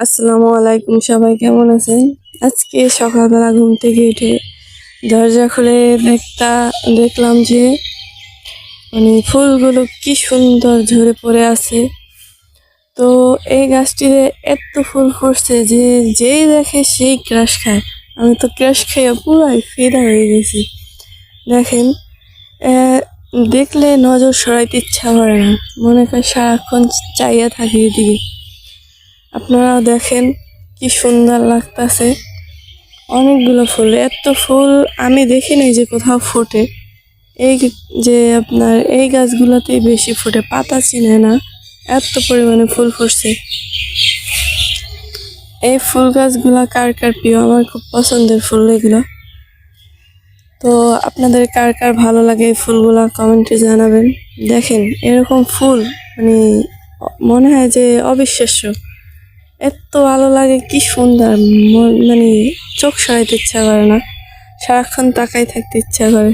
আসসালামু আলাইকুম, সবাই কেমন আছেন? আজকে সকালবেলা ঘুম থেকে উঠে দরজা খুলে দেখলাম যে ফুলগুলো কি সুন্দর ঝরে পড়ে আছে। তো এই গাছটিতে এত ফুল ফুটছে যে যেই দেখে সেই ক্রাশ খায়। আমি তো ক্রাশ খেয়ে পুরাই ফিদা হয়ে গেছি। দেখেন, দেখলে নজর সরাইতে ইচ্ছা করে না, মনে হয় সারাক্ষণ চাইয়া থাকি এদিকে। আপনারাও দেখেন কি সুন্দর লাগতাছে। অনেকগুলো ফুল, এত ফুল আমি দেখি নাই যে কোথাও ফোটে। এই যে আপনার এই গাছগুলোতেই বেশি ফোটে, পাতা চিনে না, এত পরিমাণে ফুল ফুটছে। এই ফুল গাছগুলা কার কার প্রিয়? আমার খুব পছন্দের ফুল এগুলো। তো আপনাদের কার কার ভালো লাগে এই ফুলগুলা কমেন্টে জানাবেন। দেখেন, এরকম ফুল মানে মনে হয় যে অবিশ্বাস্য, এত ভালো লাগে, কি সুন্দর, মানে চোখ সরাইতে ইচ্ছা করে না, সারাক্ষণ তাকাই থাকতে ইচ্ছা করে।